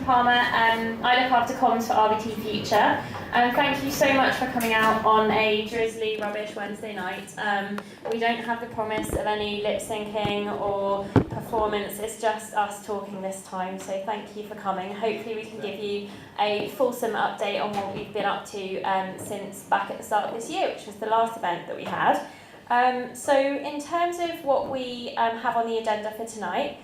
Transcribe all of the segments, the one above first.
Palmer. I look after comms for RVT Future. Thank you so much for coming out on a drizzly, rubbish Wednesday night. We don't have the promise of any lip syncing or performance, it's just us talking this time, so thank you for coming. Hopefully we can give you a fulsome update on what we've been up to since back at the start of this year, which was the last event that we had. So in terms of what we have on the agenda for tonight,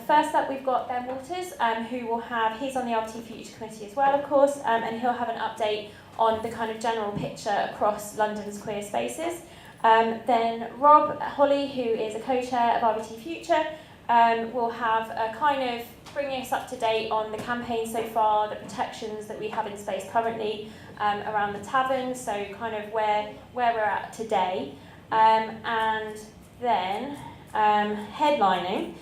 first up we've got Ben Waters, who will have, he's on the RVT Future Committee as well of course, and he'll have an update on the kind of general picture across London's queer spaces. Then Rob Holly, who is a co-chair of RVT Future, will have a kind of bringing us up to date on the campaign so far, the protections that we have in space currently around the tavern, so kind of where we're at today. And then headlining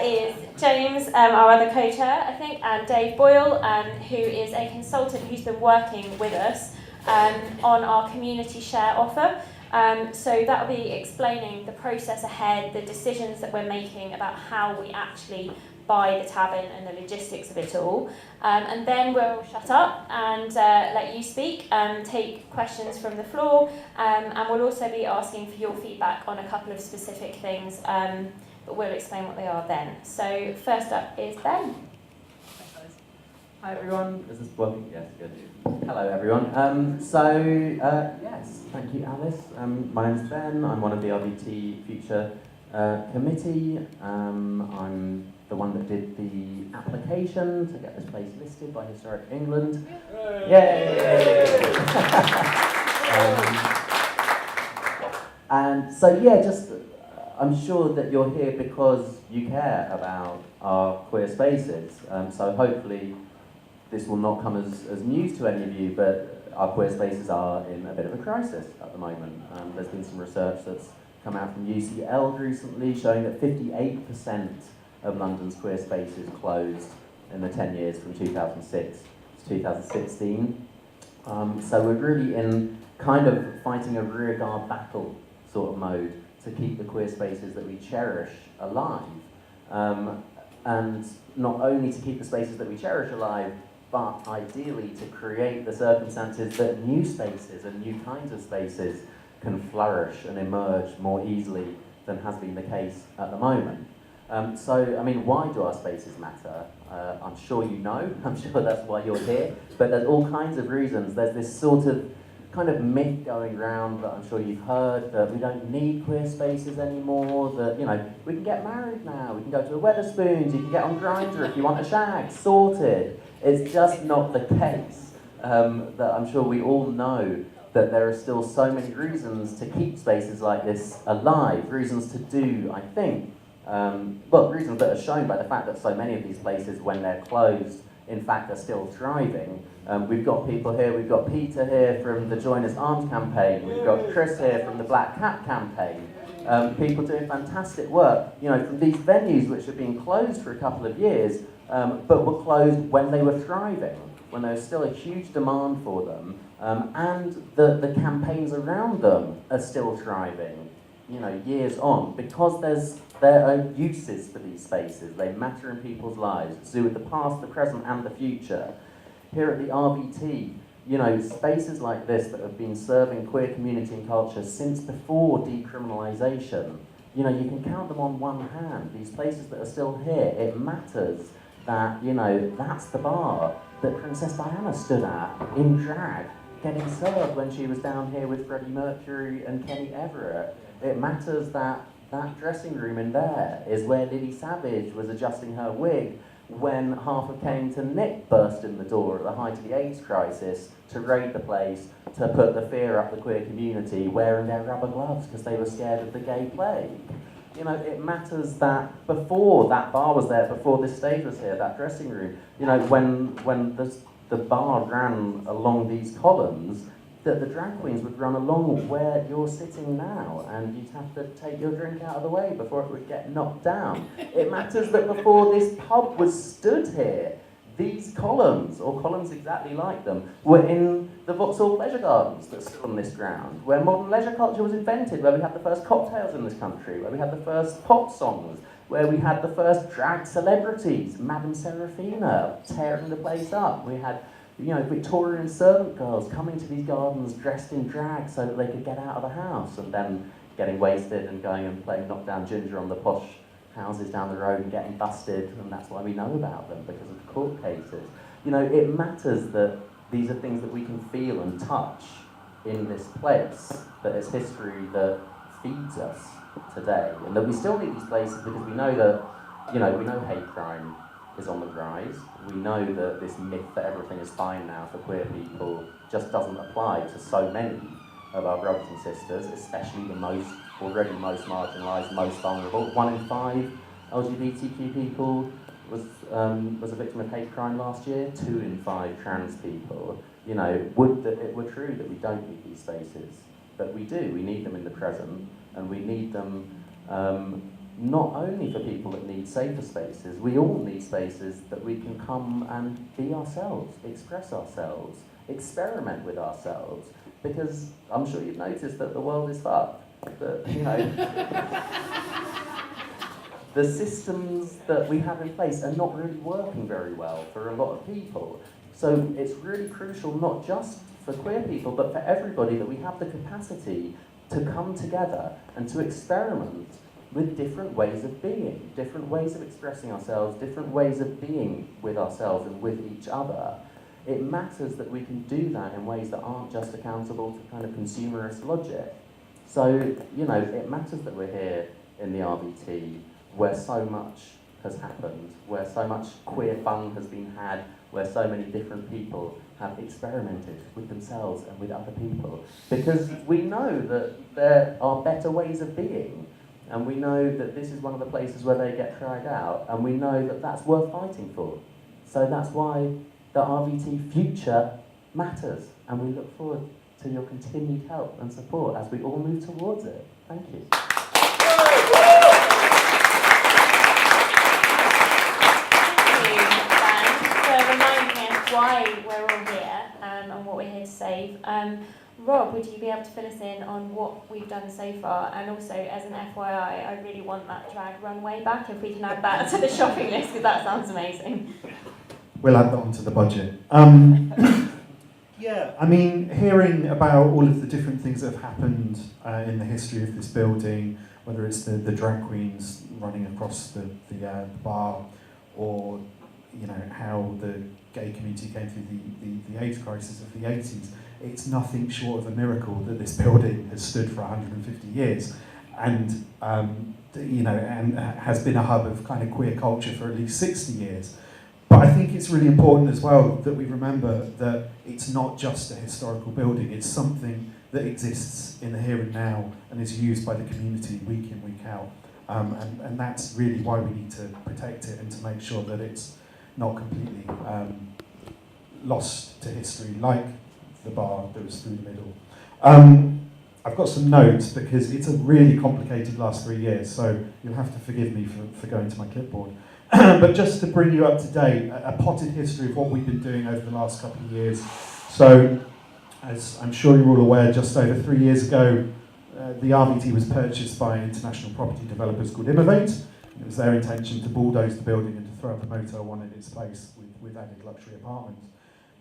is James, our other co-chair, I think, and Dave Boyle, who is a consultant who's been working with us on our community share offer. So that will be explaining the process ahead, the decisions that we're making about how we actually buy the tavern and the logistics of it all. And then we'll shut up and let you speak, take questions from the floor, and we'll also be asking for your feedback on a couple of specific things, but we'll explain what they are then. So first up is Ben. Hi everyone, is this working? Yes, good. Hello everyone. Yes, thank you Alice. My name's Ben, I'm one of the RVT Future committee. I'm the one that did the application to get this place listed by Historic England. Yay! And so yeah, just I'm sure that you're here because you care about our queer spaces. So hopefully this will not come as news to any of you, but our queer spaces are in a bit of a crisis at the moment. There's been some research that's come out from UCL recently showing that 58% of London's queer spaces closed in the 10 years from 2006 to 2016. So we're really in kind of fighting a rearguard battle sort of mode to keep the queer spaces that we cherish alive. And not only to keep the spaces that we cherish alive, but ideally to create the circumstances that new spaces and new kinds of spaces can flourish and emerge more easily than has been the case at the moment. So, I mean, why do our spaces matter? I'm sure you know, I'm sure that's why you're here, but there's all kinds of reasons. There's this sort of kind of myth going around that I'm sure you've heard, that we don't need queer spaces anymore, that, you know, we can get married now, we can go to the Wetherspoons, you can get on Grindr if you want a shag, sorted. It's just not the case. That I'm sure we all know that there are still so many reasons to keep spaces like this alive, reasons to do, I think, reasons that are shown by the fact that so many of these places, when they're closed, in fact, are still thriving. We've got people here, we've got Peter here from the Join Us Arms campaign, we've got Chris here from the Black Cat campaign, people doing fantastic work, you know, from these venues which have been closed for a couple of years, but were closed when they were thriving, when there was still a huge demand for them, and the campaigns around them are still thriving, you know, years on, because there are uses for these spaces. They matter in people's lives, to do with the past, the present, and the future. Here at the RVT, you know, spaces like this that have been serving queer community and culture since before decriminalisation, you know, you can count them on one hand. These places that are still here, it matters that, you know, that's the bar that Princess Diana stood at in drag, getting served when she was down here with Freddie Mercury and Kenny Everett. It matters that that dressing room in there is where Lily Savage was adjusting her wig when half of Kennington Nick burst in the door at the height of the AIDS crisis to raid the place, to put the fear up the queer community, wearing their rubber gloves because they were scared of the gay plague. You know, it matters that before that bar was there, before this stage was here, that dressing room, you know, when the bar ran along these columns, that the drag queens would run along where you're sitting now, and you'd have to take your drink out of the way before it would get knocked down. It matters that before this pub was stood here, these columns, or columns exactly like them, were in the Vauxhall Pleasure Gardens that stood on this ground, where modern leisure culture was invented, where we had the first cocktails in this country, where we had the first pop songs, where we had the first drag celebrities, Madame Serafina, tearing the place up. We had, Victorian servant girls coming to these gardens dressed in drag so that they could get out of the house, and then getting wasted and going and playing knockdown ginger on the posh houses down the road and getting busted, and that's why we know about them, because of court cases. It matters that these are things that we can feel and touch in this place, that it's history that feeds us today, and that we still need these places because we know that, we know hate crime is on the rise. We know that this myth that everything is fine now for queer people just doesn't apply to so many of our brothers and sisters, especially the already most marginalised, most vulnerable. 1 in 5 LGBTQ people was a victim of hate crime last year. 2 in 5 trans people. Would that it were true that we don't need these spaces, but we do. We need them in the present, and we need them not only for people that need safer spaces. We all need spaces that we can come and be ourselves, express ourselves, experiment with ourselves. Because I'm sure you've noticed that the world is fucked. That, the systems that we have in place are not really working very well for a lot of people. So it's really crucial, not just for queer people, but for everybody, that we have the capacity to come together and to experiment with different ways of being, different ways of expressing ourselves, different ways of being with ourselves and with each other. It matters that we can do that in ways that aren't just accountable to kind of consumerist logic. So, it matters that we're here in the RVT, where so much has happened, where so much queer fun has been had, where so many different people have experimented with themselves and with other people. Because we know that there are better ways of being, and we know that this is one of the places where they get tried out, and we know that that's worth fighting for. So that's why the RVT Future matters, and we look forward to your continued help and support as we all move towards it. Thank you. Why we're all here and what we're here to save. Rob, would you be able to fill us in on what we've done so far? And also, as an FYI, I really want that drag runway back, if we can add that to the shopping list, because that sounds amazing. We'll add that onto the budget. Yeah, hearing about all of the different things that have happened in the history of this building, whether it's the drag queens running across the bar, or how the gay community came through the AIDS crisis of the 80s, it's nothing short of a miracle that this building has stood for 150 years, and and has been a hub of kind of queer culture for at least 60 years. But I think it's really important as well that we remember that it's not just a historical building, it's something that exists in the here and now and is used by the community week in, week out. And that's really why we need to protect it and to make sure that it's not completely lost to history, like the bar that was through the middle. I've got some notes because it's a really complicated last 3 years, so you'll have to forgive me for going to my clipboard. But just to bring you up to date, a potted history of what we've been doing over the last couple of years. So, as I'm sure you're all aware, just over 3 years ago, the RVT was purchased by international property developers called Innovate. It was their intention to bulldoze the building and to throw up a Motel 1 in its place with added luxury apartments.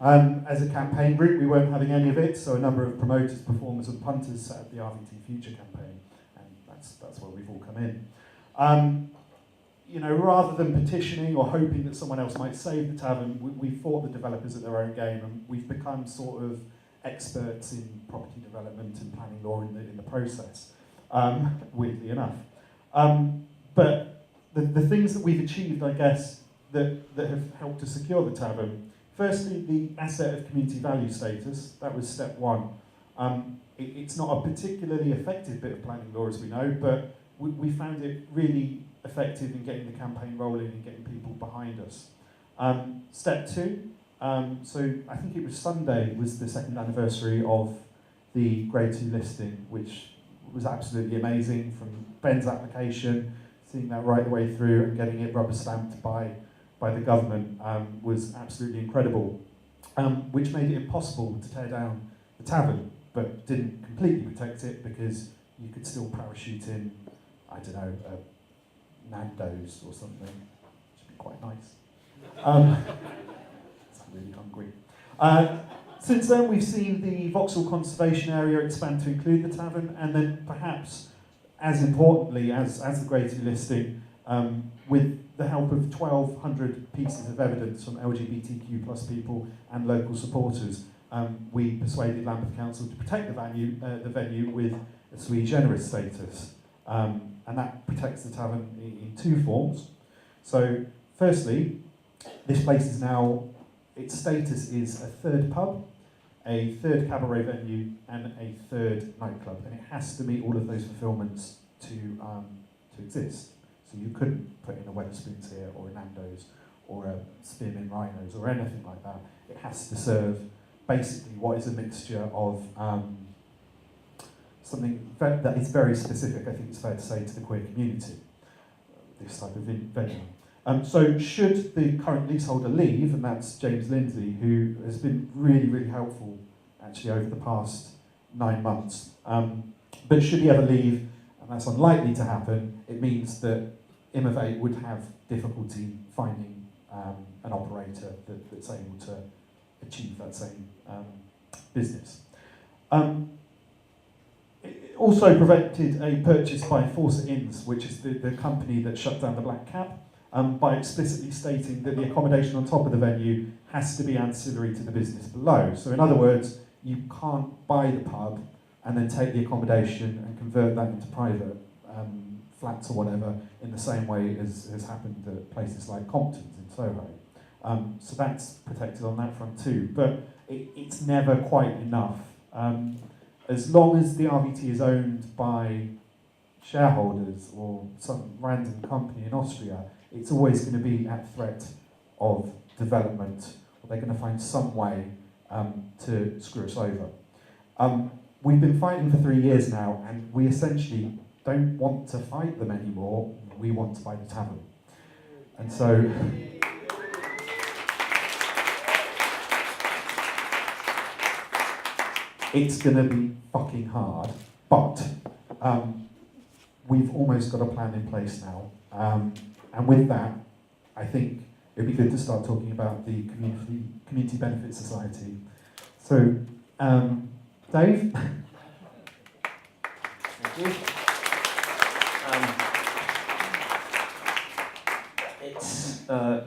As a campaign group, we weren't having any of it, so a number of promoters, performers and punters set up the RVT Future campaign, and that's where we've all come in. Rather than petitioning or hoping that someone else might save the tavern, we fought the developers at their own game, and we've become sort of experts in property development and planning law in the process, weirdly enough. But the things that we've achieved, I guess, that have helped to secure the tavern, firstly, the asset of community value status, that was step one. It's not a particularly effective bit of planning law, as we know, but we found it really effective in getting the campaign rolling and getting people behind us. Step two, so I think it was Sunday was the second anniversary of the Grade 2 listing, which was absolutely amazing, from Ben's application, seeing that right the way through and getting it rubber stamped by the government was absolutely incredible, which made it impossible to tear down the tavern, but didn't completely protect it because you could still parachute in, I don't know, Nando's or something. Should be quite nice. I'm really hungry. Since then, we've seen the Vauxhall Conservation Area expand to include the tavern, and then perhaps, as importantly as the Grade 2 listing, with the help of 1,200 pieces of evidence from LGBTQ plus people and local supporters, we persuaded Lambeth Council to protect the venue with a sui generis status. And that protects the tavern in two forms. So, firstly, this place is now, its status is a third pub, a third cabaret venue, and a third nightclub, and it has to meet all of those fulfilments to exist. So you couldn't put in a Wetherspoons here, or a Nando's, or a Spearmint Rhinos, or anything like that. It has to serve basically what is a mixture of something that is very specific, I think it's fair to say, to the queer community, this type of venue. So should the current leaseholder leave, and that's James Lindsay, who has been really, really helpful actually over the past 9 months, but should he ever leave, and that's unlikely to happen, it means that Innovate would have difficulty finding an operator that's able to achieve that same business. It also prevented a purchase by Forza Inns, which is the company that shut down the Black Cap, by explicitly stating that the accommodation on top of the venue has to be ancillary to the business below. So in other words, you can't buy the pub and then take the accommodation and convert that into private flats or whatever in the same way as has happened at places like Compton's in Soho. So that's protected on that front too, but it's never quite enough. As long as the RVT is owned by shareholders or some random company in Austria, it's always going to be at threat of development, or they're going to find some way to screw us over. We've been fighting for 3 years now, and we essentially don't want to fight them anymore. We want to buy the tavern. And so it's going to be fucking hard, but we've almost got a plan in place now. And with that, I think it'd be good to start talking about the Community Benefit Society. So, Dave? Thank you.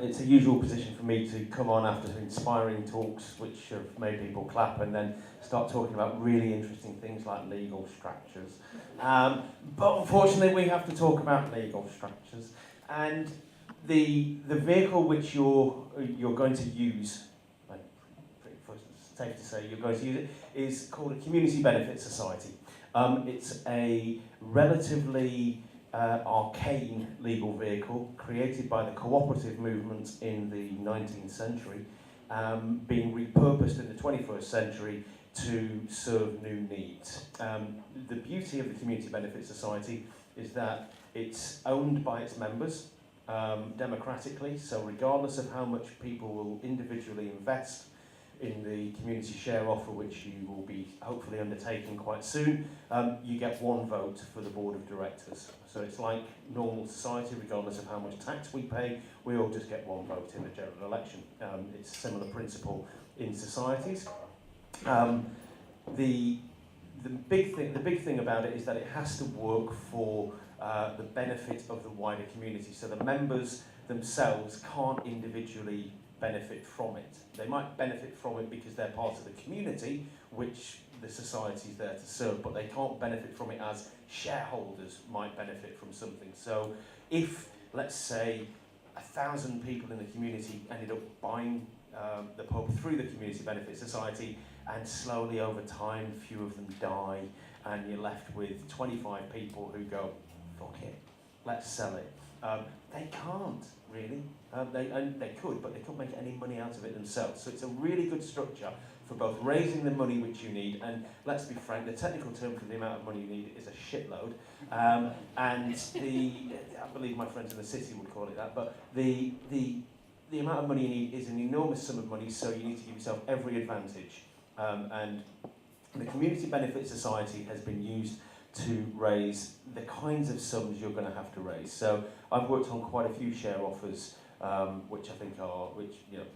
It's a usual position for me to come on after inspiring talks which have made people clap and then start talking about really interesting things like legal structures. But unfortunately we have to talk about legal structures, and the vehicle which you're going to use, safe to say you're going to use it, is called a Community Benefit Society. It's a relatively arcane legal vehicle created by the cooperative movement in the 19th century, being repurposed in the 21st century to serve new needs. The beauty of the Community Benefit Society is that it's owned by its members democratically, so regardless of how much people will individually invest in the community share offer, which you will be hopefully undertaking quite soon, you get one vote for the board of directors. So it's like normal society, regardless of how much tax we pay, we all just get one vote in the general election. It's a similar principle in societies. The big thing about it is that it has to work for the benefit of the wider community. So the members themselves can't individually benefit from it. They might benefit from it because they're part of the community, which the society is there to serve, but they can't benefit from it as shareholders might benefit from something. So if, let's say, 1,000 people in the community ended up buying the pub through the Community Benefit Society, and slowly over time a few of them die, and you're left with 25 people who go, fuck it, let's sell it. They can't, really. They could, but they couldn't make any money out of it themselves. So it's a really good structure for both raising the money which you need, and let's be frank, the technical term for the amount of money you need is a shitload. And I believe my friends in the city would call it that, but the amount of money you need is an enormous sum of money, so you need to give yourself every advantage. And the Community Benefit Society has been used to raise the kinds of sums you're going to have to raise. So I've worked on quite a few share offers, which I think are,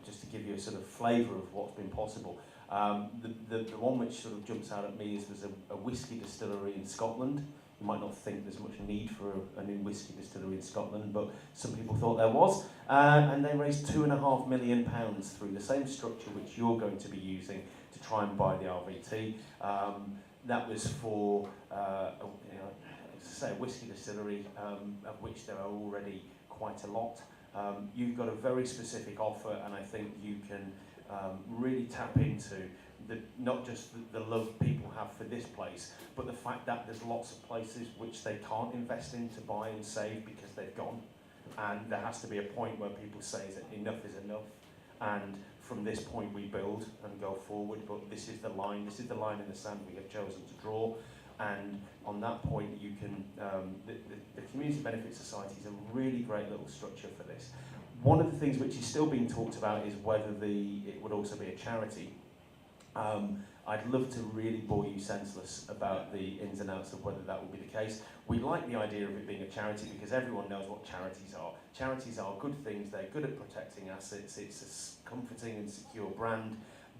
just to give you a sort of flavour of what's been possible. The one which sort of jumps out at me is there's a whisky distillery in Scotland. You might not think there's much need for a new whisky distillery in Scotland, but some people thought there was. And they raised £2.5 million through the same structure which you're going to be using to try and buy the RVT. That was for, as I say, a whisky distillery, of which there are already quite a lot. You've got a very specific offer, and I think you can really tap into not just the love people have for this place, but the fact that there's lots of places which they can't invest in to buy and save because they've gone. And there has to be a point where people say that enough is enough. And from this point we build and go forward, but this is the line in the sand we have chosen to draw. And on that point you can, the Community Benefit Society is a really great little structure for this. One of the things which is still being talked about is whether it would also be a charity. I'd love to really bore you senseless about the ins and outs of whether that will be the case. We like the idea of it being a charity because everyone knows what charities are. Charities are good things, they're good at protecting assets, it's a comforting and secure brand,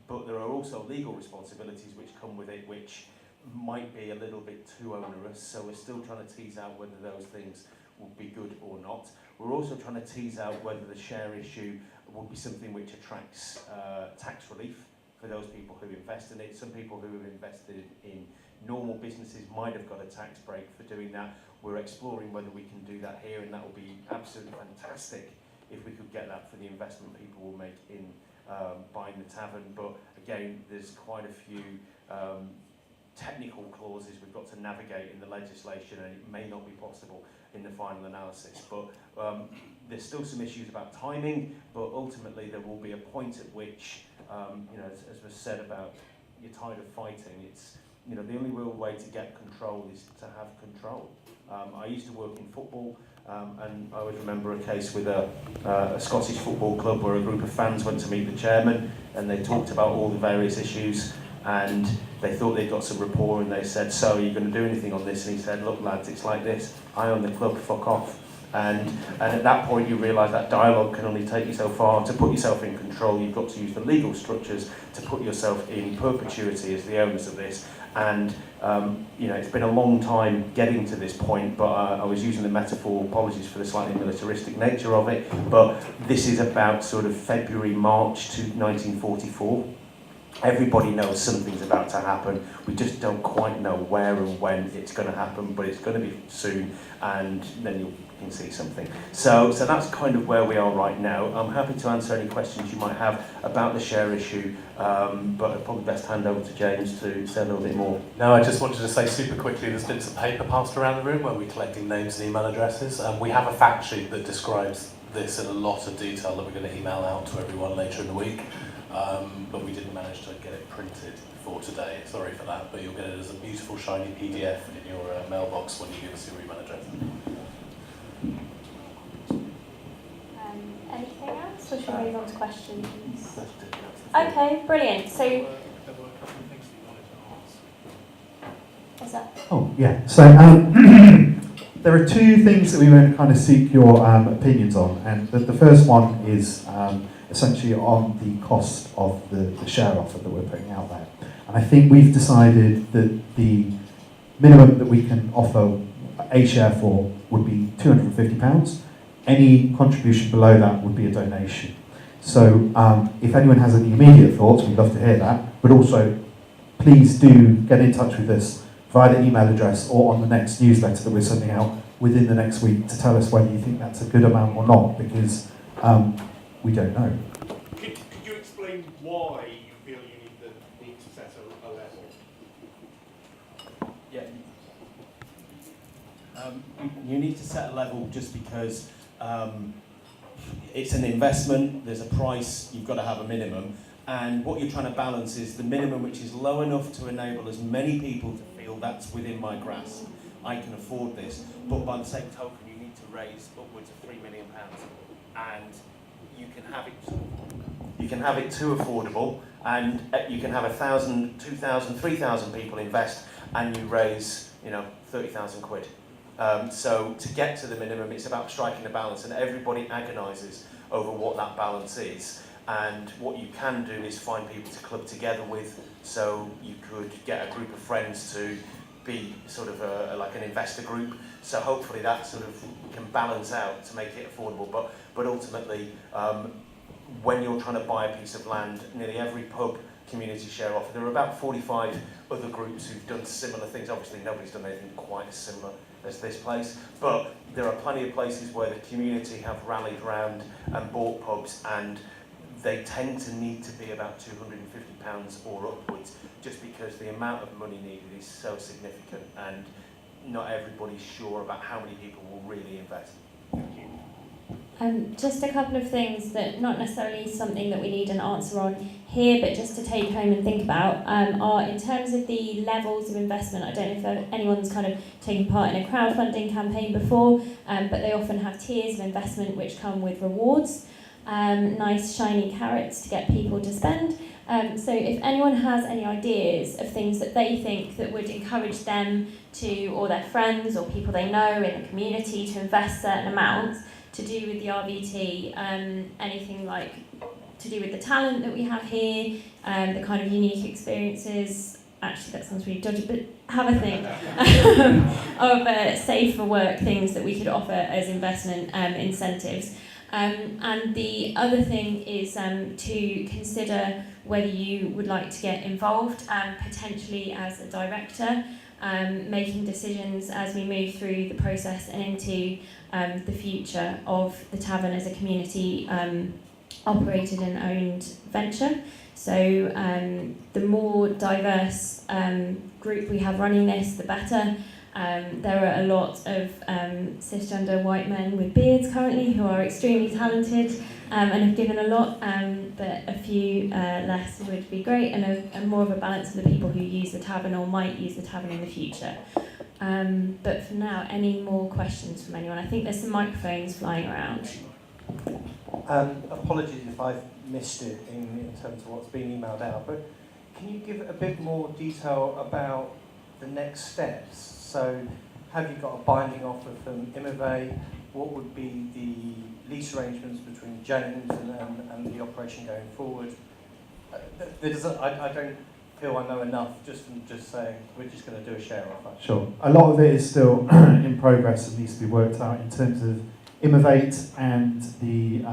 but there are also legal responsibilities which come with it which might be a little bit too onerous, so we're still trying to tease out whether those things will be good or not. We're also trying to tease out whether the share issue would be something which attracts tax relief for those people who invest in it. Some people who have invested in normal businesses might have got a tax break for doing that. We're exploring whether we can do that here, and that would be absolutely fantastic if we could get that for the investment people will make in buying the tavern. But again, there's quite a few technical clauses we've got to navigate in the legislation, and it may not be possible in the final analysis. But there's still some issues about timing, but ultimately there will be a point at which, as was said about you're tired of fighting, it's, the only real way to get control is to have control. I used to work in football, and I always remember a case with a Scottish football club where a group of fans went to meet the chairman, and they talked about all the various issues, and they thought they'd got some rapport, and they said, so are you going to do anything on this? And he said, look lads, it's like this, I own the club, fuck off. And at that point you realise that dialogue can only take you so far. To put yourself in control, you've got to use the legal structures to put yourself in perpetuity as the owners of this. And it's been a long time getting to this point, but I was using the metaphor, apologies for the slightly militaristic nature of it, but this is about sort of February, March to 1944. Everybody knows something's about to happen. We just don't quite know where and when it's going to happen, but it's going to be soon, and then you can see something. So that's kind of where we are right now. I'm happy to answer any questions you might have about the share issue, but I'd probably best hand over to James to say a little bit more. No, I just wanted to say super quickly, there's been some paper passed around the room where we're collecting names and email addresses. We have a fact sheet that describes this in a lot of detail that we're going to email out to everyone later in the week. But we didn't manage to get it printed for today. Sorry for that, but you'll get it as a beautiful shiny PDF in your mailbox when you give us your email address. Anything else, or should we move on to questions? Okay, brilliant. So, There were a couple of things that you wanted to ask. what's that? Oh, yeah. So there are two things that we want to kind of seek your opinions on. And the first one is essentially on the cost of the share offer that we're putting out there. And I think we've decided that the minimum that we can offer a share for would be £250. Any contribution below that would be a donation. So if anyone has any immediate thoughts, we'd love to hear that. But also, please do get in touch with us via the email address or on the next newsletter that we're sending out within the next week to tell us whether you think that's a good amount or not, because we don't know. Could you explain why you feel you need to set a level? Yeah. You need to set a level just because it's an investment, there's a price, you've got to have a minimum, and what you're trying to balance is the minimum which is low enough to enable as many people to feel that's within my grasp, I can afford this, but by the same token you need to raise upwards of £3 million, and you can have it too affordable, and you can have 1,000, 2,000, 3,000 people invest, and you raise 30,000 quid. So to get to the minimum, it's about striking a balance, and everybody agonises over what that balance is. And what you can do is find people to club together with, so you could get a group of friends to be sort of like an investor group. So hopefully that sort of can balance out to make it affordable. But ultimately, when you're trying to buy a piece of land, nearly every pub community share offer. There are about 45 other groups who've done similar things. Obviously, nobody's done anything quite as similar as this place, but there are plenty of places where the community have rallied round and bought pubs, and they tend to need to be about £250 or upwards, just because the amount of money needed is so significant, and not everybody's sure about how many people will really invest. Just a couple of things that not necessarily something that we need an answer on here, but just to take home and think about, are in terms of the levels of investment. I don't know if anyone's kind of taken part in a crowdfunding campaign before, but they often have tiers of investment which come with rewards, nice shiny carrots to get people to spend. So if anyone has any ideas of things that they think that would encourage them to, or their friends or people they know in the community, to invest certain amounts, to do with the RVT, anything like to do with the talent that we have here, the kind of unique experiences. Actually, that sounds really dodgy, but have a think of safe for work things that we could offer as investment incentives. And the other thing is to consider whether you would like to get involved, potentially as a director, making decisions as we move through the process and into the future of the tavern as a community operated and owned venture. So the more diverse group we have running this, the better. There are a lot of cisgender white men with beards currently who are extremely talented and have given a lot, but a few less would be great, and more of a balance of the people who use the tavern or might use the tavern in the future. But for now, any more questions from anyone? I think there's some microphones flying around. Apologies if I've missed it in terms of what's been emailed out, but can you give a bit more detail about the next steps? So have you got a binding offer from Imove? What would be the lease arrangements between James and the operation going forward? I don't feel I know enough just from just saying we're just going to do a share offer. Sure. A lot of it is still in progress and needs to be worked out in terms of Immovate and the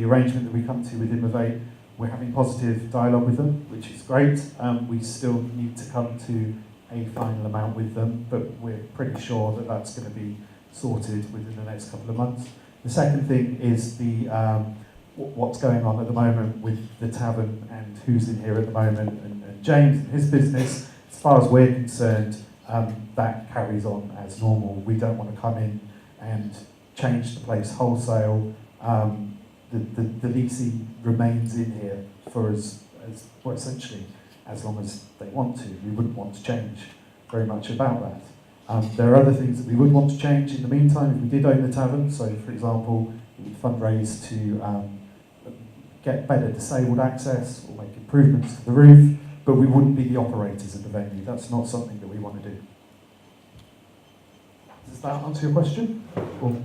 arrangement that we come to with Immovate. We're having positive dialogue with them, which is great. We still need to come to a final amount with them, but we're pretty sure that that's going to be sorted within the next couple of months. The second thing is the what's going on at the moment with the tavern and who's in here at the moment, and James and his business. As far as we're concerned, that carries on as normal. We don't want to come in and change the place wholesale. The leasing remains in here for us as well, essentially as long as they want to. We wouldn't want to change very much about that. There are other things that we would want to change in the meantime if we did own the tavern. So, for example, we would fundraise to get better disabled access or make improvements to the roof, but we wouldn't be the operators of the venue. That's not something that we want to do. Does that answer your question? Cool.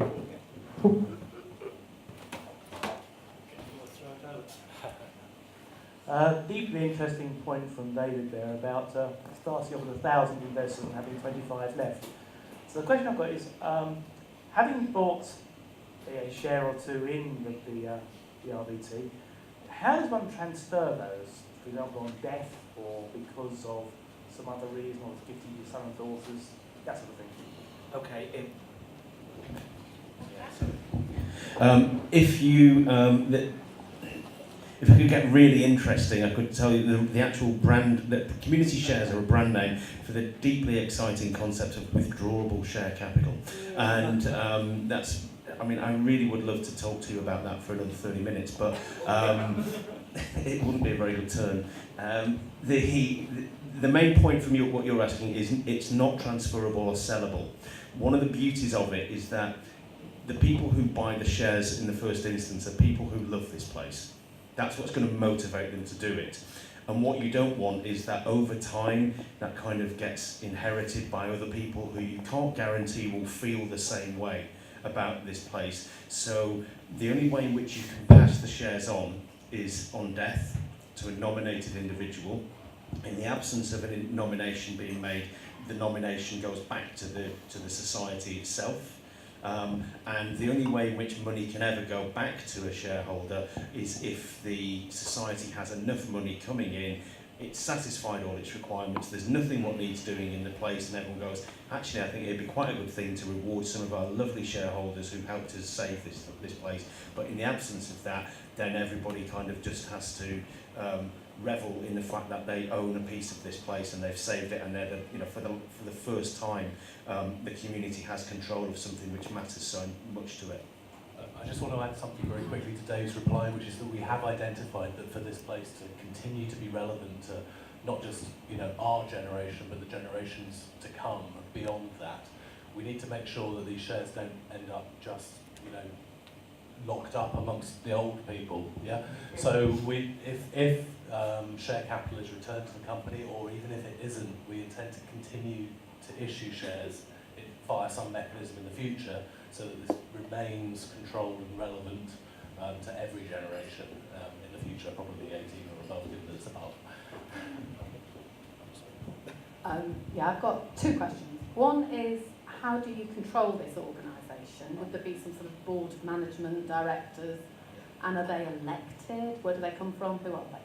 Deeply interesting point from David there about starting off with 1,000 investors and having 25 left. So the question I've got is, having bought a share or two in the RVT, how does one transfer those, for example, on death or because of some other reason, or gifting your son and daughters, that sort of thing? Okay. If it could get really interesting, I could tell you the actual brand, the community shares are a brand name for the deeply exciting concept of withdrawable share capital. And that's, I mean, I really would love to talk to you about that for another 30 minutes, but it wouldn't be a very good turn. The main point from what you're asking is it's not transferable or sellable. One of the beauties of it is that the people who buy the shares in the first instance are people who love this place. That's what's going to motivate them to do it. And what you don't want is that over time that kind of gets inherited by other people who you can't guarantee will feel the same way about this place. So the only way in which you can pass the shares on is on death to a nominated individual. In the absence of a nomination being made, the nomination goes back to the society itself. And the only way in which money can ever go back to a shareholder is if the society has enough money coming in, it's satisfied all its requirements, there's nothing what needs doing in the place, and everyone goes, actually I think it'd be quite a good thing to reward some of our lovely shareholders who helped us save this place. But in the absence of that, then everybody kind of just has to revel in the fact that they own a piece of this place and they've saved it, and they're for the first time the community has control of something which matters so much to it. I just want to add something very quickly to Dave's reply, which is that we have identified that for this place to continue to be relevant to not just our generation, but the generations to come and beyond that, we need to make sure that these shares don't end up just locked up amongst the old people. Yeah. So if share capital is returned to the company, or even if it isn't, we intend to continue to issue shares via some mechanism in the future, so that this remains controlled and relevant to every generation in the future, probably 18 or above, given that it's above. Yeah, I've got two questions. One is, how do you control this organisation? Would there be some sort of board of management, directors, and are they elected? Where do they come from? Who are they?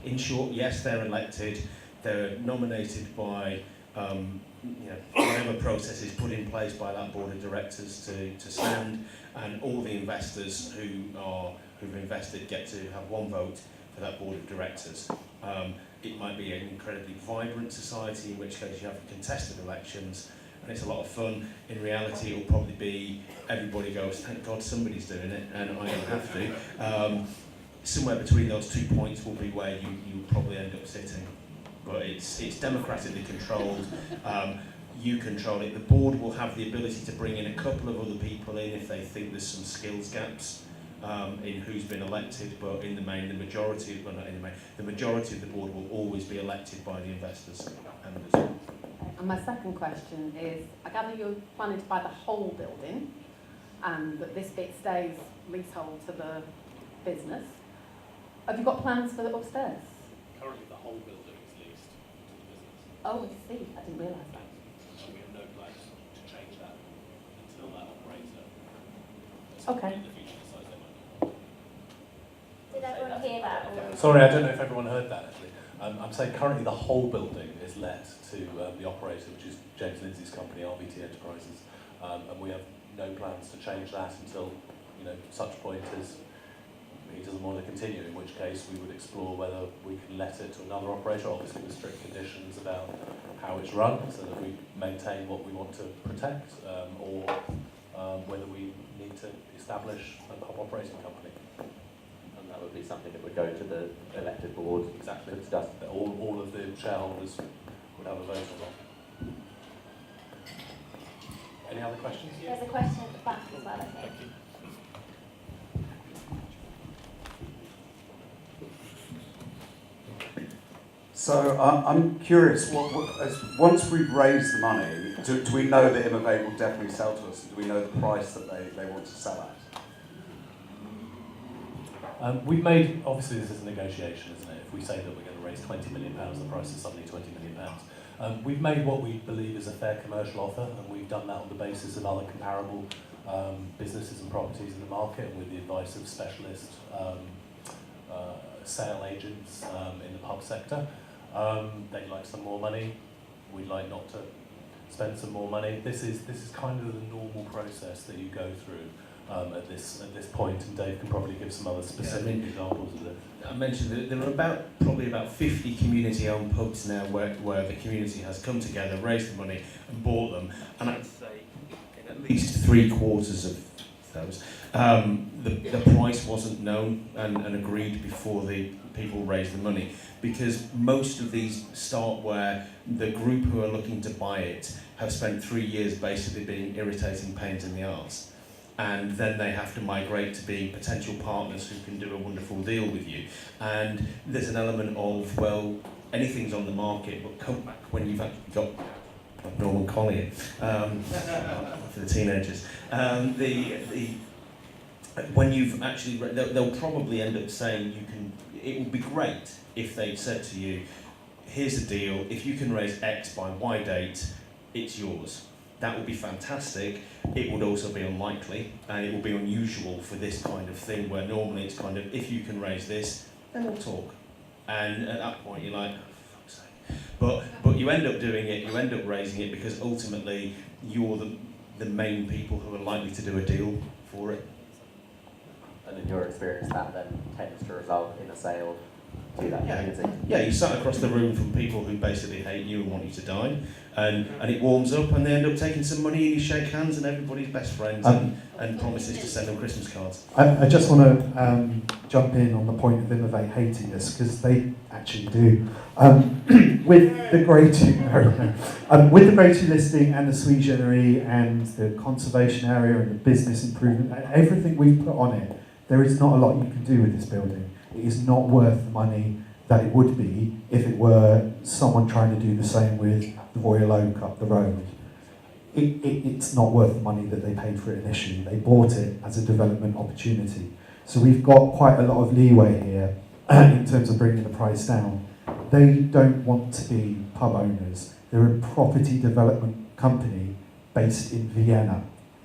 In short, yes, they're elected. They're nominated by whatever process is put in place by that board of directors to stand, and all the investors who've invested get to have one vote for that board of directors. It might be an incredibly vibrant society, in which case you have contested elections, and it's a lot of fun. In reality, it'll probably be everybody goes, thank God somebody's doing it, and I don't have to. Somewhere between those 2 points will be where you probably end up sitting. But it's democratically controlled. You control it. The board will have the ability to bring in a couple of other people in if they think there's some skills gaps in who's been elected. But in the main, the majority of the board will always be elected by the investors. And my second question is, I gather you're planning to buy the whole building, and that this bit stays leasehold to the business. Have you got plans for the upstairs? Currently, the whole building is leased to the business. Oh, I see. I didn't realise that. And we have no plans to change that until that operator Okay. in the future decides they might. Did everyone hear that? Or? Sorry, I don't know if everyone heard that actually. I'm saying currently the whole building is let to the operator, which is James Lindsay's company, RVT Enterprises, and we have no plans to change that until such point as he doesn't want to continue, in which case we would explore whether we can let it to another operator, obviously with strict conditions about how it's run, so that we maintain what we want to protect, or whether we need to establish a pub operating company. And that would be something that would go to the elected board. Exactly. To discuss. All of the shareholders would have a vote on that. Any other questions? There's a question at the back as well, I think. Thank you. So I'm curious, once we've raised the money, do we know that Innovate will definitely sell to us? Do we know the price that they want to sell at? We've made, obviously this is a negotiation, isn't it? If we say that we're going to raise £20 million, the price is suddenly £20 million. We've made what we believe is a fair commercial offer, and we've done that on the basis of other comparable businesses and properties in the market, and with the advice of specialist sale agents in the pub sector. They'd like some more money. We'd like not to spend some more money. This is kind of the normal process that you go through at this point, and Dave can probably give some other specific examples of it. I mentioned that there are probably about 50 community-owned pubs now where the community has come together, raised the money, and bought them. And I'd say in at least 3/4 of those, the price wasn't known and agreed before the people raised the money, because most of these start where the group who are looking to buy it have spent 3 years basically being irritating pains in the arse. and then they have to migrate to being potential partners who can do a wonderful deal with you. And there's an element of, well, anything's on the market, but come back when you've actually got Norman Collier for the teenagers. When you've actually, they'll probably end up saying it would be great if they'd said to you, here's the deal, if you can raise X by Y date, it's yours. That would be fantastic. It would also be unlikely, and it will be unusual for this kind of thing, where normally it's kind of, if you can raise this, then we'll talk. And at that point you're like, oh, for fuck's sake. But you end up doing it, you end up raising it, because ultimately you're the main people who are likely to do a deal for it. And in your experience, that then tends to result in a sale to that community. Yeah, you sat across the room from people who basically hate you and want you to die, and it warms up, and they end up taking some money, and you shake hands, and everybody's best friends, and promises to send them Christmas cards. I just want to jump in on the point of Innovate hating this, because they actually do. With the Grade 2, with the Grade 2 listing and the sui generis and the conservation area and the business improvement, and everything we've put on it, there is not a lot you can do with this building. It is not worth the money that it would be if it were someone trying to do the same with the Royal Oak up the road. It's not worth the money that they paid for it initially. They bought it as a development opportunity. So we've got quite a lot of leeway here in terms of bringing the price down. They don't want to be pub owners. They're a property development company based in Vienna.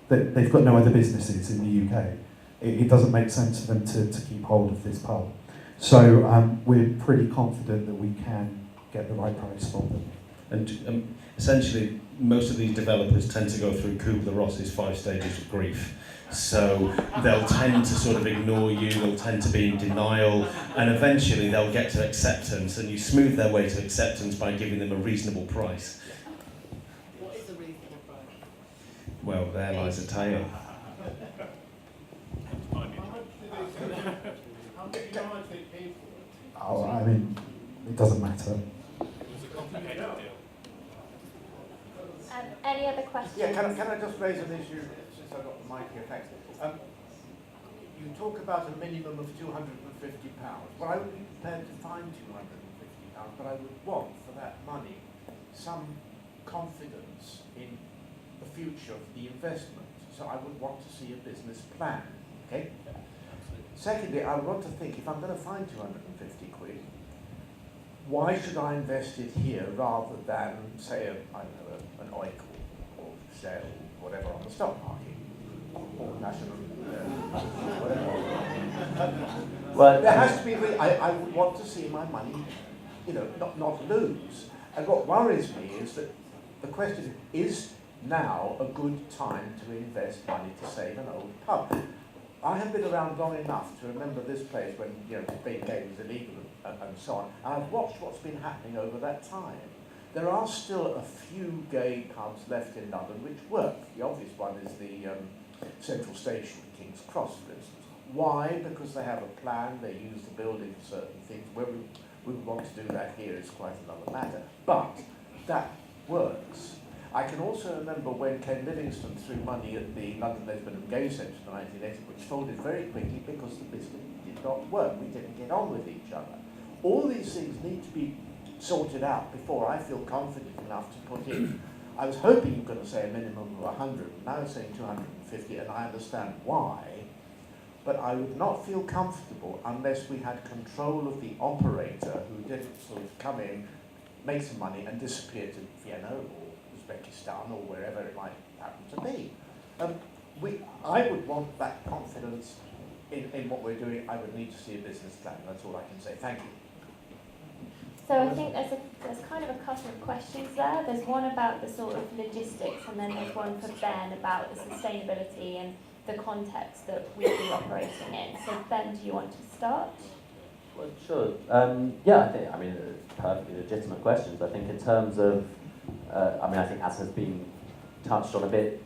They've got no other businesses in the UK. It doesn't make sense for them to keep hold of this pub. So we're pretty confident that we can get the right price from them. And essentially, most of these developers tend to go through Kubler-Ross's 5 stages of grief. So they'll tend to sort of ignore you, they'll tend to be in denial, and eventually they'll get to acceptance, and you smooth their way to acceptance by giving them a reasonable price. What is a reasonable price? Well, there lies a tale. How much they pay for it? Oh, I mean, it doesn't matter. It's a complicated deal. Any other questions? Yeah, can I just raise an issue since I've got the mic here? Thanks. You talk about a minimum of £250. Well, I would be prepared to find £250, but I would want for that money some confidence in the future of the investment. So I would want to see a business plan. Okay. Secondly, I would want to think, if I'm going to find 250 quid, why should I invest it here rather than, say, an OIC or Shell, whatever, on the stock market, or national, whatever. Well, there has to be, I would want to see my money, not lose. And what worries me is that the question is now a good time to invest money to save an old pub? I have been around long enough to remember this place when being gay was illegal and so on. And I've watched what's been happening over that time. There are still a few gay pubs left in London which work. The obvious one is the Central Station, King's Cross, for instance. Why? Because they have a plan, they use the building for certain things. Whether we want to do that here is quite another matter. But that works. I can also remember when Ken Livingstone threw money at the London Lesbian and Gay Centre in the 1980s, which folded very quickly because the business did not work. We didn't get on with each other. All these things need to be sorted out before I feel confident enough to put in. I was hoping you were going to say a minimum of 100, now I'm saying 250, and I understand why, but I would not feel comfortable unless we had control of the operator who didn't sort of come in, make some money, and disappear to Vienna or Uzbekistan or wherever it might happen to be. I would want that confidence in what we're doing. I would need to see a business plan. That's all I can say. Thank you. So I think there's kind of a couple of questions there. There's one about the sort of logistics, and then there's one for Ben about the sustainability and the context that we'd be operating in. So Ben, do you want to start? Well, sure. Yeah, I think perfectly legitimate questions. I think in terms of, I think as has been touched on a bit,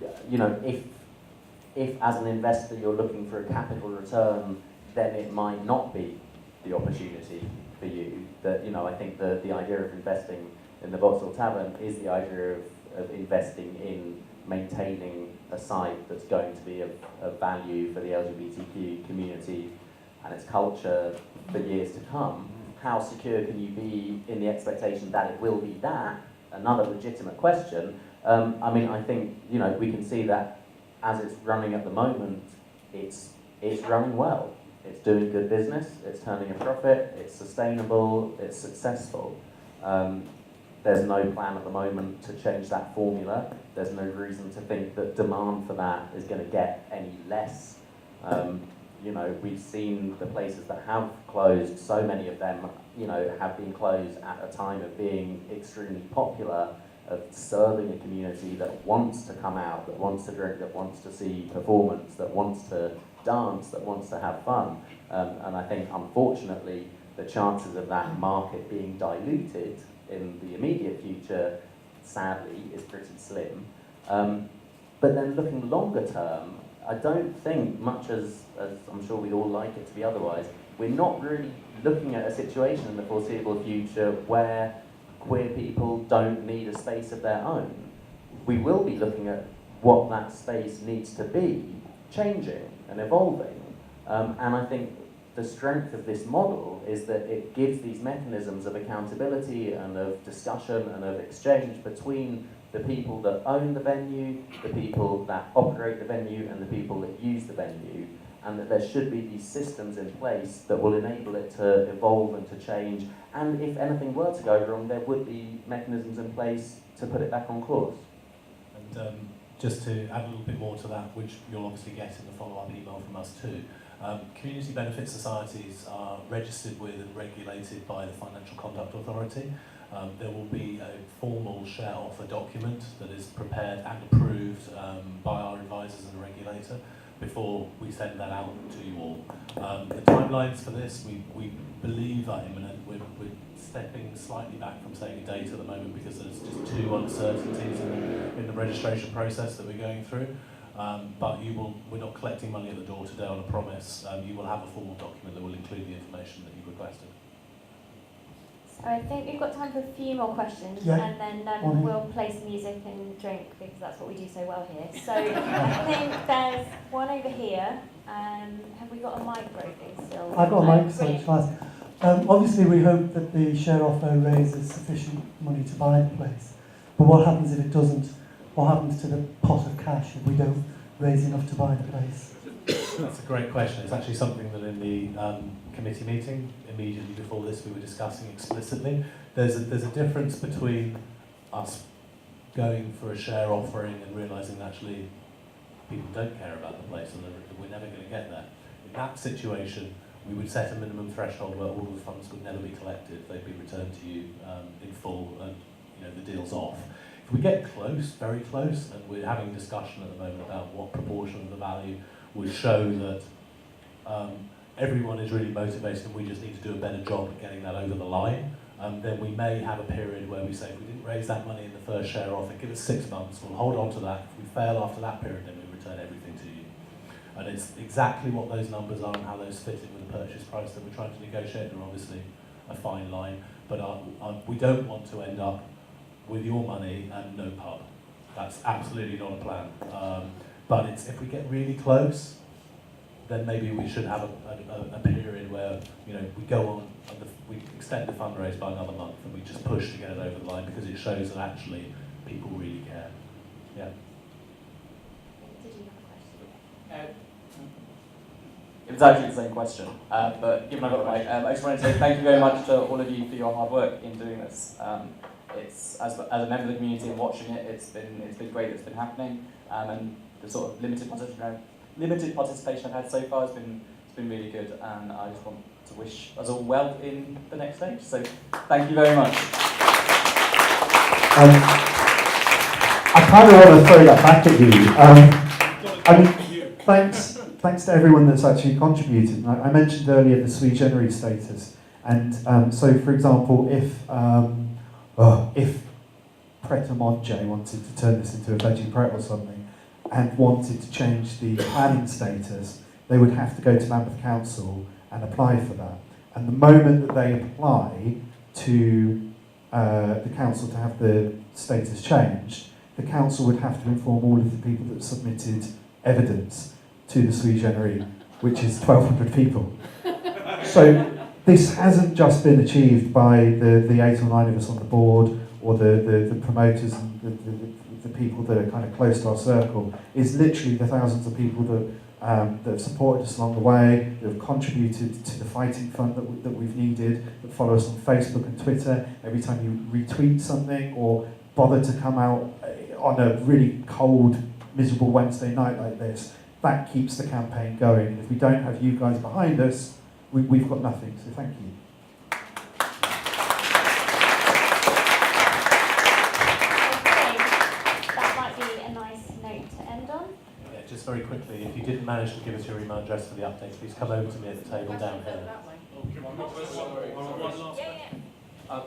if as an investor you're looking for a capital return, then it might not be the opportunity for you. That I think the idea of investing in the Vauxhall Tavern is the idea of investing in maintaining a site that's going to be of value for the LGBTQ community and its culture for years to come, how secure can you be in the expectation that it will be that? Another legitimate question. I mean, I think, you know, we can see that as it's running at the moment, it's running well. It's doing good business, it's turning a profit, it's sustainable, it's successful. There's no plan at the moment to change that formula. There's no reason to think that demand for that is going to get any less. You know, we've seen the places that have closed, so many of them, you know, have been closed at a time of being extremely popular, of serving a community that wants to come out, that wants to drink, that wants to see performance, that wants to dance, that wants to have fun. And I think, unfortunately, the chances of that market being diluted in the immediate future, sadly, is pretty slim. But then looking longer term, I don't think, much as I'm sure we'd all like it to be otherwise, we're not really looking at a situation in the foreseeable future where queer people don't need a space of their own. We will be looking at what that space needs to be, changing and evolving. And I think the strength of this model is that it gives these mechanisms of accountability and of discussion and of exchange between the people that own the venue, the people that operate the venue, and the people that use the venue, and that there should be these systems in place that will enable it to evolve and to change, and if anything were to go wrong, there would be mechanisms in place to put it back on course. And just to add a little bit more to that, which you'll obviously get in the follow-up email from us too, community benefit societies are registered with and regulated by the Financial Conduct Authority. There will be a formal share offer document that is prepared and approved by our advisors and the regulator before we send that out to you all. The timelines for this, we believe are imminent. We're stepping slightly back from saying a date at the moment because there's just two uncertainties in the registration process that we're going through. But we're not collecting money at the door today on a promise. You will have a formal document that will include the information that you've requested. So I think we've got time for a few more questions, Yeah. and then we'll play some music and drink because that's what we do so well here. So I think there's one over here. Have we got a mic broken still? I've got a mic, so Brilliant. shall I ask? Obviously, we hope that the share offer raises sufficient money to buy the place. But what happens if it doesn't? What happens to the pot of cash if we don't raise enough to buy the place? That's a great question. It's actually something that in the committee meeting immediately before this we were discussing explicitly. There's a difference between us going for a share offering and realising that actually people don't care about the place and that we're never going to get there. In that situation, we would set a minimum threshold where all the funds would never be collected. They'd be returned to you in full, and the deal's off. If we get close, very close, and we're having discussion at the moment about what proportion of the value would show that everyone is really motivated and we just need to do a better job at getting that over the line, then we may have a period where we say, if we didn't raise that money in the first share offer, give us 6 months, we'll hold on to that. If we fail after that period, then we return everything to you. And it's exactly what those numbers are and how those fit in with the purchase price that we're trying to negotiate. They're obviously a fine line, but we don't want to end up with your money and no pub. That's absolutely not a plan. But if we get really close, then maybe we should have a period where we go on and we extend the fundraise by another month and we just push to get it over the line because it shows that actually people really care. Yeah. Did you have a question? It was actually the same question, but given I got the mic, I just wanted to say thank you very much to all of you for your hard work in doing this. It's as a member of the community and watching it, it's been great. It's been happening, and the sort of limited participation I've had so far has been really good. And I just want to wish us all well in the next stage. So thank you very much. I kind of want to throw that back at you. Thanks to everyone that's actually contributed. I mentioned earlier the sui generis status, and so for example, if Pret a Manger wanted to turn this into a veggie pret or something, and wanted to change the planning status, they would have to go to Lambeth Council and apply for that. And the moment that they apply to the council to have the status changed, the council would have to inform all of the people that submitted evidence to the sui generis, which is 1,200 people. So this hasn't just been achieved by the 8 or 9 of us on the board, or the promoters and the people that are kind of close to our circle. It's literally the thousands of people that have supported us along the way, that have contributed to the fighting fund that we've needed, that follow us on Facebook and Twitter. Every time you retweet something or bother to come out on a really cold, miserable Wednesday night like this, that keeps the campaign going. And if we don't have you guys behind us, we've got nothing. So thank you. Just very quickly, if you didn't manage to give us your email address for the updates, please come over to me at the table down here.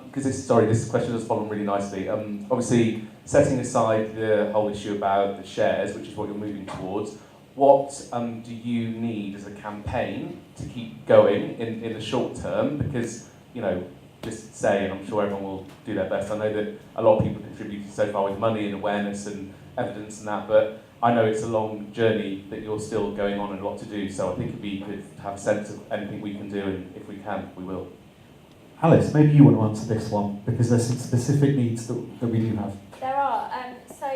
Because this question has fallen really nicely. Obviously, setting aside the whole issue about the shares, which is what you're moving towards, what do you need as a campaign to keep going in the short term? Because, you know, just say, and I'm sure everyone will do their best. I know that a lot of people contributed so far with money and awareness and evidence and that, but I know it's a long journey that you're still going on and a lot to do, so I think it'd be good to have a sense of anything we can do, and if we can, we will. Alice, maybe you want to answer this one, because there's some specific needs that we do have. There are. So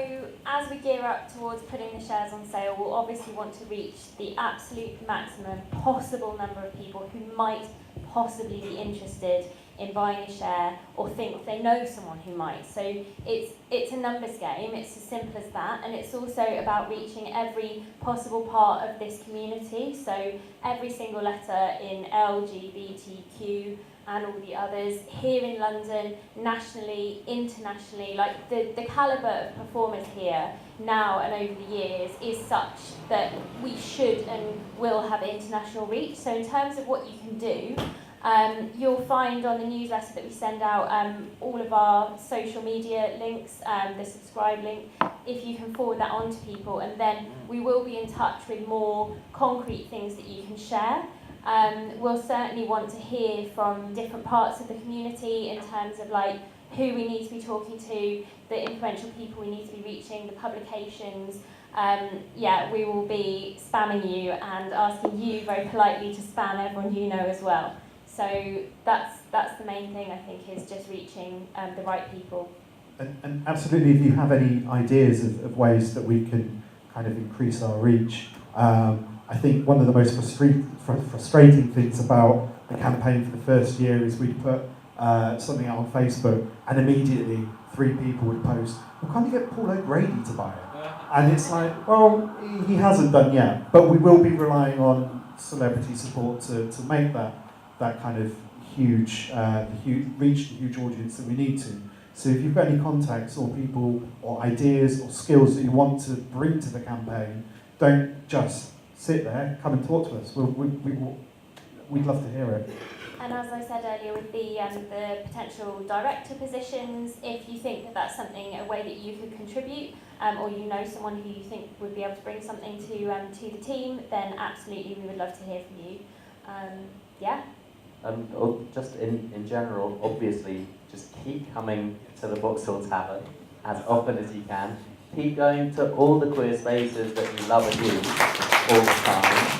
as we gear up towards putting the shares on sale, we'll obviously want to reach the absolute maximum possible number of people who might possibly be interested in buying a share or think they know someone who might. So it's a numbers game, it's as simple as that, and it's also about reaching every possible part of this community. So every single letter in LGBTQ and all the others here in London, nationally, internationally, like the calibre of performers here now and over the years is such that we should and will have international reach. So in terms of what you can do, you'll find on the newsletter that we send out all of our social media links, the subscribe link, if you can forward that on to people, and then we will be in touch with more concrete things that you can share. We'll certainly want to hear from different parts of the community in terms of like who we need to be talking to, the influential people we need to be reaching, the publications. We will be spamming you and asking you very politely to spam everyone you know as well. So that's the main thing, I think, is just reaching the right people. And absolutely, if you have any ideas of ways that we can kind of increase our reach, I think one of the most frustrating things about the campaign for the first year is we'd put something out on Facebook and immediately 3 people would post, well, can't you get Paul O'Grady to buy it? And it's like, well, he hasn't done yet, but we will be relying on celebrity support to make that kind of huge, reach the huge audience that we need to. So if you've got any contacts or people or ideas or skills that you want to bring to the campaign, don't just sit there, come and talk to us. We'd love to hear it. And as I said earlier, with the potential director positions, if you think that that's something, a way that you could contribute, or you know someone who you think would be able to bring something to the team, then absolutely we would love to hear from you. Or just in general, obviously, just keep coming to the Vauxhall Tavern as often as you can. Keep going to all the queer spaces that you love and use all the time.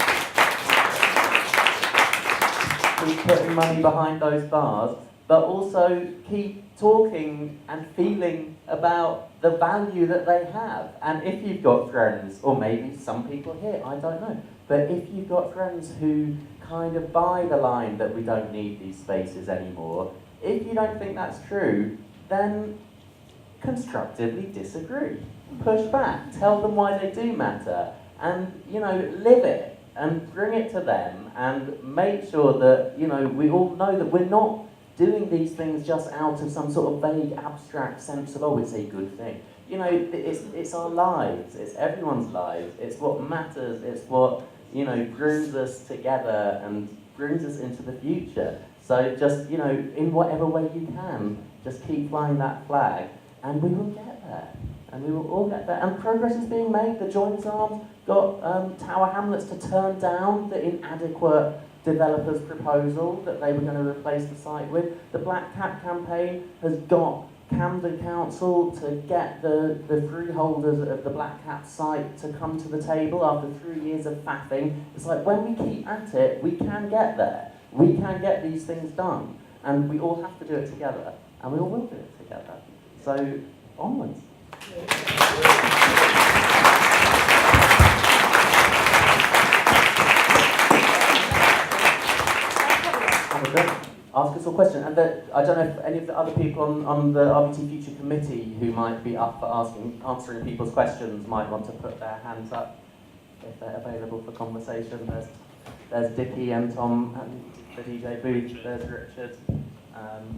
Keep putting money behind those bars, but also keep talking and feeling about the value that they have. And if you've got friends, or maybe some people here, I don't know, but if you've got friends who kind of buy the line that we don't need these spaces anymore, if you don't think that's true, then constructively disagree. Push back, tell them why they do matter, and, you know, live it and bring it to them, and make sure that, you know, we all know that we're not doing these things just out of some sort of vague abstract sense of, oh, it's a good thing. You know, it's our lives, it's everyone's lives, it's what matters, it's what, you know, brings us together and brings us into the future. So just, you know, in whatever way you can, just keep flying that flag, and we will get there. And we will all get there. And progress is being made. The Joint Arms got Tower Hamlets to turn down the inadequate developer's proposal that they were going to replace the site with. The Black Cat campaign has got Camden Council to get the freeholders of the Black Cat site to come to the table after 3 years of faffing. It's like, when we keep at it, we can get there. We can get these things done. And we all have to do it together. And we all will do it together. So, onwards. Ask us a question. And I don't know if any of the other people on the RVT Future committee who might be up for answering people's questions might want to put their hands up if they're available for conversation. There's Dickie and Tom and the DJ booth. There's Richard.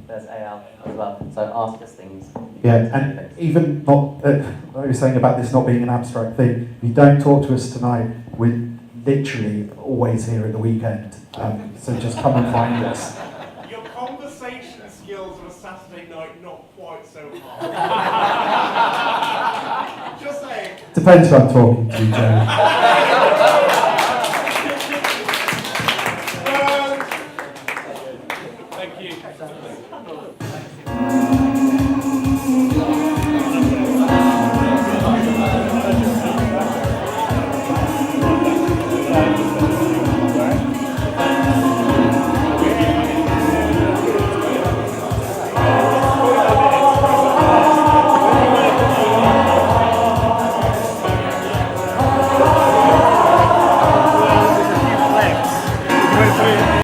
There's AL as well. So ask us things. Yeah, and even not what you were saying about this not being an abstract thing. If you don't talk to us tonight, we're literally always here at the weekend. So just come and find us. Your conversation skills on a Saturday night, not quite so hard. Just saying. Depends who I'm talking to, Joe.